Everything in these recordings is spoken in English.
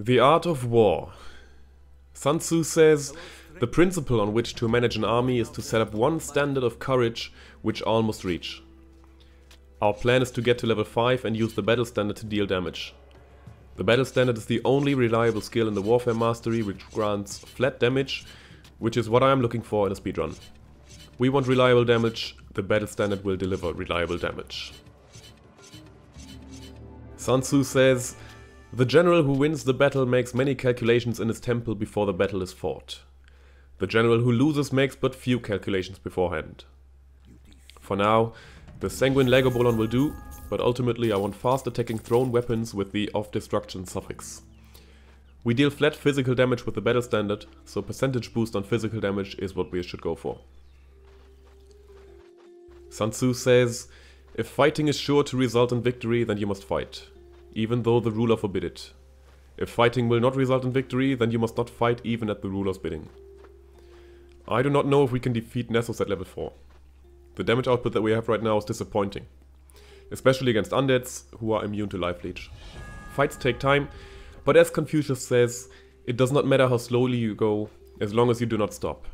The Art of War. Sun Tzu says, the principle on which to manage an army is to set up one standard of courage which all must reach. Our plan is to get to level 5 and use the battle standard to deal damage. The battle standard is the only reliable skill in the warfare mastery which grants flat damage, which is what I am looking for in a speedrun. We want reliable damage, the battle standard will deliver reliable damage. Sun Tzu says, the general who wins the battle makes many calculations in his temple before the battle is fought. The general who loses makes but few calculations beforehand. For now, the sanguine Legobolon will do, but ultimately I want fast attacking thrown weapons with the of destruction suffix. We deal flat physical damage with the battle standard, so percentage boost on physical damage is what we should go for. Sun Tzu says, if fighting is sure to result in victory, then you must fight, even though the ruler forbid it. If fighting will not result in victory, then you must not fight even at the ruler's bidding. I do not know if we can defeat Nessos at level 4. The damage output that we have right now is disappointing, especially against undeads who are immune to life leech. Fights take time, but as Confucius says, it does not matter how slowly you go, as long as you do not stop.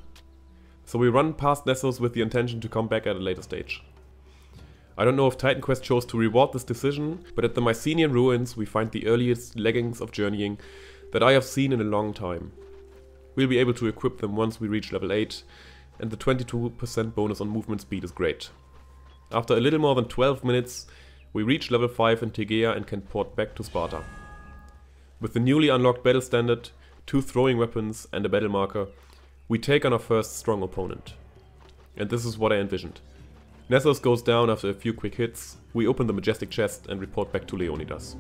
So we run past Nessos with the intention to come back at a later stage. I don't know if Titan Quest chose to reward this decision, but at the Mycenaean ruins we find the earliest leggings of journeying that I have seen in a long time. We'll be able to equip them once we reach level 8, and the 22% bonus on movement speed is great. After a little more than 12 minutes, we reach level 5 in Tegea and can port back to Sparta. With the newly unlocked battle standard, 2 throwing weapons and a battle marker, we take on our first strong opponent. And this is what I envisioned. Nessos goes down after a few quick hits, we open the majestic chest and report back to Leonidas.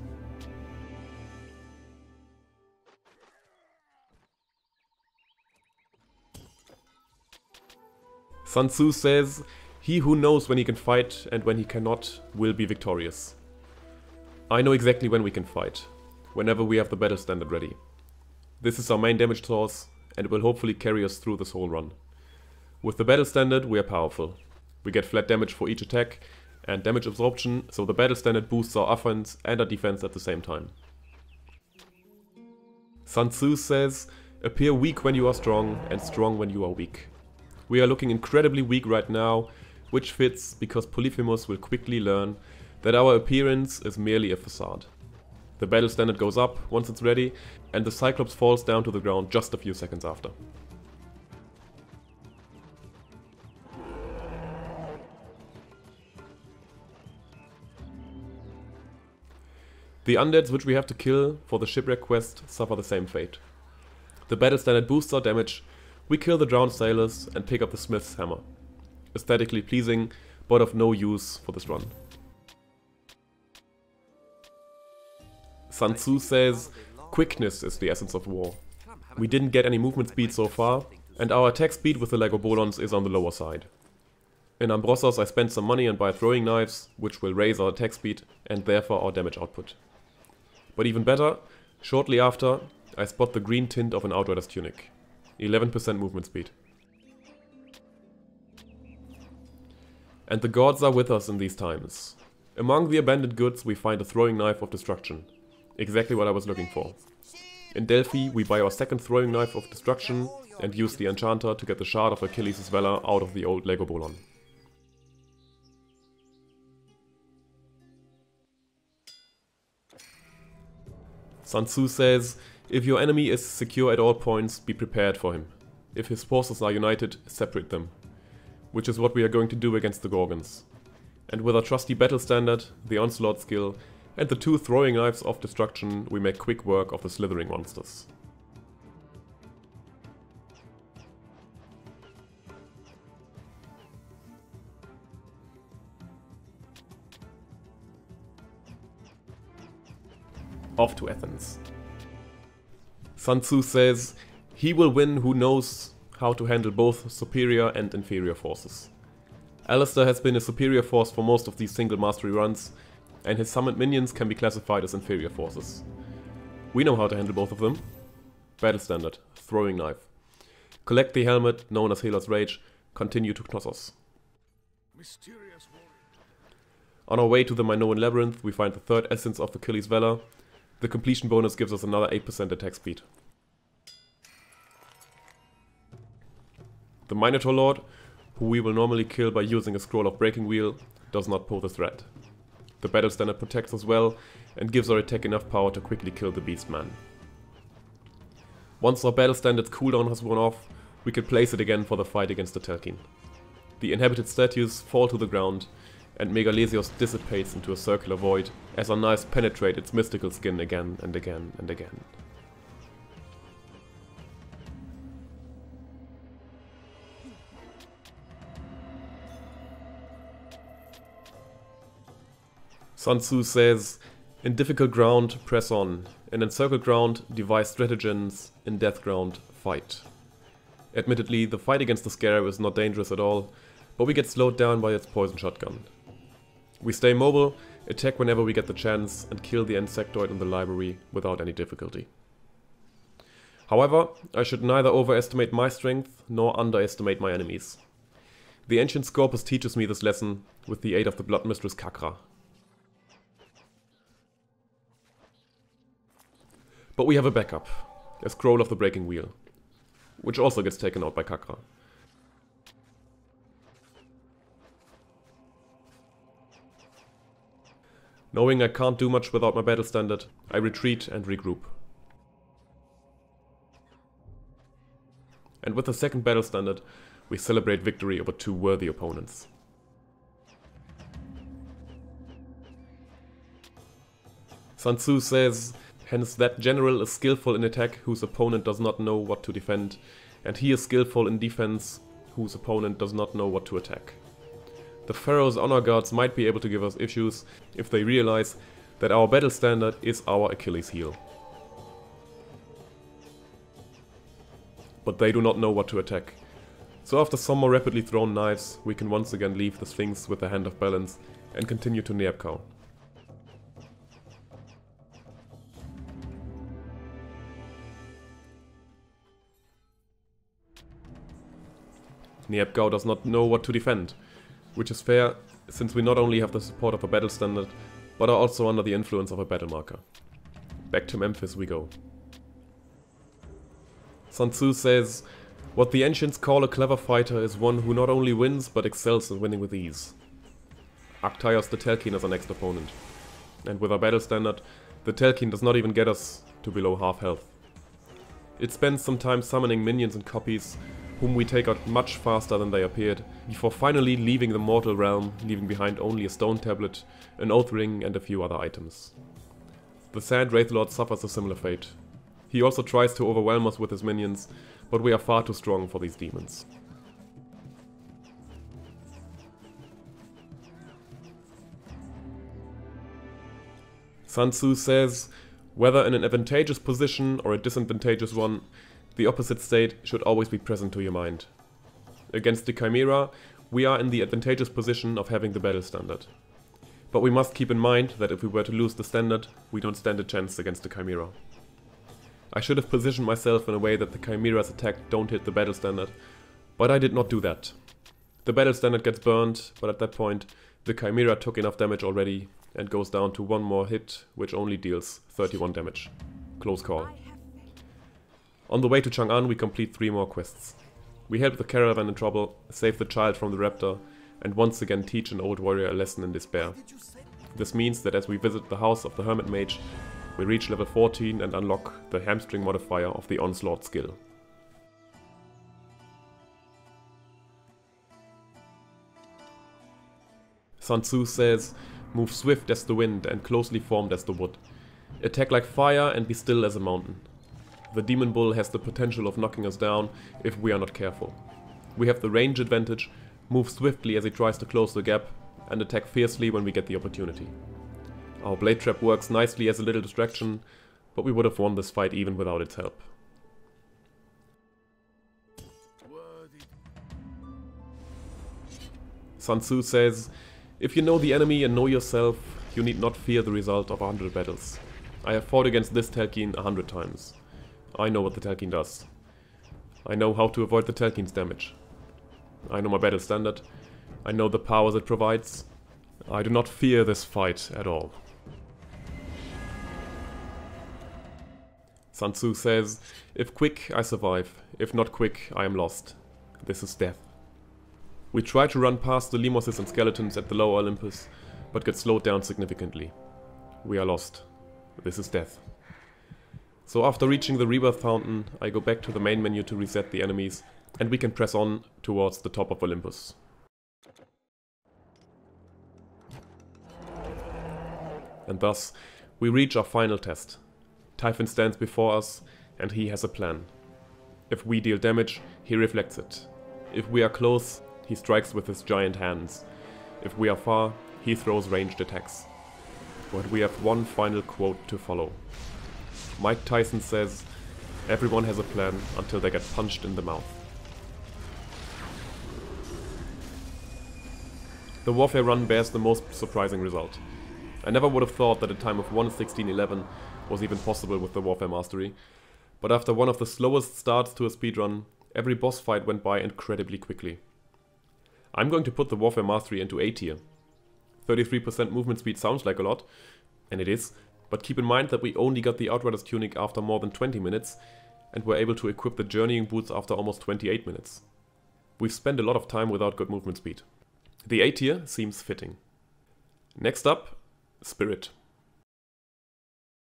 Sun Tzu says, he who knows when he can fight and when he cannot will be victorious. I know exactly when we can fight, whenever we have the battle standard ready. This is our main damage source and it will hopefully carry us through this whole run. With the battle standard we are powerful. We get flat damage for each attack and damage absorption, so the battle standard boosts our offense and our defense at the same time. Sun Tzu says, appear weak when you are strong and strong when you are weak. We are looking incredibly weak right now, which fits because Polyphemus will quickly learn that our appearance is merely a facade. The battle standard goes up once it's ready, and the Cyclops falls down to the ground just a few seconds after. The undeads which we have to kill for the shipwreck quest suffer the same fate. The battle standard boosts our damage, we kill the drowned sailors and pick up the smith's hammer. Aesthetically pleasing, but of no use for this run. Sun Tzu says, quickness is the essence of war. We didn't get any movement speed so far, and our attack speed with the Legobolons is on the lower side. In Ambrossos I spent some money and buy throwing knives, which will raise our attack speed and therefore our damage output. But even better, shortly after, I spot the green tint of an outrider's tunic. 11% movement speed. And the gods are with us in these times. Among the abandoned goods we find a throwing knife of destruction. Exactly what I was looking for. In Delphi we buy our second throwing knife of destruction and use the enchanter to get the shard of Achilles' valor out of the old Legobolon. Sun Tzu says, if your enemy is secure at all points, be prepared for him. If his forces are united, separate them. Which is what we are going to do against the Gorgons. And with our trusty battle standard, the Onslaught skill, and the 2 throwing knives of destruction, we make quick work of the slithering monsters. Off to Athens. Sun Tzu says, he will win who knows how to handle both superior and inferior forces. Alistair has been a superior force for most of these single mastery runs, and his summoned minions can be classified as inferior forces. We know how to handle both of them. Battle standard, throwing knife. Collect the helmet, known as Hela's Rage, continue to Knossos. On our way to the Minoan Labyrinth, we find the third essence of Achilles' Valor. The completion bonus gives us another 8% attack speed. The Minotaur Lord, who we will normally kill by using a scroll of Breaking Wheel, does not pose a threat. The battle standard protects us well and gives our attack enough power to quickly kill the Beastman. Once our battle standard's cooldown has worn off, we can place it again for the fight against the Telkin. The inhabited statues fall to the ground, and Megalesios dissipates into a circular void as our knives penetrate its mystical skin again and again and again. Sun Tzu says, "In difficult ground, press on. In encircled ground, devise stratagems. In death ground, fight." Admittedly, the fight against the Scarab is not dangerous at all, but we get slowed down by its poison shotgun. We stay mobile, attack whenever we get the chance, and kill the insectoid in the library without any difficulty. However, I should neither overestimate my strength nor underestimate my enemies. The ancient Scorpus teaches me this lesson with the aid of the Blood Mistress Kakra. But we have a backup, a scroll of the Breaking Wheel, which also gets taken out by Kakra. Knowing I can't do much without my battle standard, I retreat and regroup. And with the second battle standard, we celebrate victory over two worthy opponents. Sun Tzu says, "Hence that general is skillful in attack whose opponent does not know what to defend, and he is skillful in defense whose opponent does not know what to attack." The Pharaoh's honor guards might be able to give us issues if they realize that our battle standard is our Achilles heel. But they do not know what to attack. So after some more rapidly thrown knives, we can once again leave the Sphinx with the hand of balance and continue to Neapkau. Neapkau does not know what to defend, which is fair, since we not only have the support of a battle standard, but are also under the influence of a battle marker. Back to Memphis we go. Sun Tzu says, "What the ancients call a clever fighter is one who not only wins, but excels in winning with ease." Arctaios the Telkin is our next opponent, and with our battle standard, the Telkin does not even get us to below half health. It spends some time summoning minions and copies, whom we take out much faster than they appeared, before finally leaving the mortal realm, leaving behind only a stone tablet, an oath ring and a few other items. The Sand Wraithlord suffers a similar fate. He also tries to overwhelm us with his minions, but we are far too strong for these demons. Sun Tzu says, "Whether in an advantageous position or a disadvantageous one, the opposite state should always be present to your mind. Against the Chimera, we are in the advantageous position of having the battle standard. But we must keep in mind that if we were to lose the standard, we don't stand a chance against the Chimera. I should have positioned myself in a way that the Chimera's attack don't hit the battle standard, but I did not do that. The battle standard gets burned, but at that point, the Chimera took enough damage already and goes down to one more hit, which only deals 31 damage. Close call. On the way to Chang'an, we complete 3 more quests. We help the caravan in trouble, save the child from the raptor, and once again teach an old warrior a lesson in despair. This means that as we visit the house of the Hermit Mage, we reach level 14 and unlock the hamstring modifier of the Onslaught skill. Sun Tzu says, "Move swift as the wind and closely formed as the wood. Attack like fire and be still as a mountain. The Demon Bull has the potential of knocking us down if we are not careful. We have the range advantage, move swiftly as he tries to close the gap, and attack fiercely when we get the opportunity. Our Blade Trap works nicely as a little distraction, but we would have won this fight even without its help." Sun Tzu says, "If you know the enemy and know yourself, you need not fear the result of 100 battles. I have fought against this Telkin 100 times. I know what the Telkin does. I know how to avoid the Telkin's damage. I know my battle standard. I know the powers it provides. I do not fear this fight at all." Sun Tzu says, if quick, I survive. If not quick, I am lost. This is death. We try to run past the lemures and skeletons at the lower Olympus, but get slowed down significantly. We are lost. This is death. So after reaching the rebirth fountain, I go back to the main menu to reset the enemies, and we can press on towards the top of Olympus. And thus, we reach our final test. Typhon stands before us, and he has a plan. If we deal damage, he reflects it. If we are close, he strikes with his giant hands. If we are far, he throws ranged attacks. But we have one final quote to follow. Mike Tyson says, everyone has a plan until they get punched in the mouth. The Warfare run bears the most surprising result. I never would have thought that a time of 1:16:11 was even possible with the Warfare Mastery, but after one of the slowest starts to a speedrun, every boss fight went by incredibly quickly. I'm going to put the Warfare Mastery into A tier. 33% movement speed sounds like a lot, and it is, but keep in mind that we only got the Outrider's tunic after more than 20 minutes, and were able to equip the Journeying boots after almost 28 minutes. We've spent a lot of time without good movement speed. The A tier seems fitting. Next up, Spirit.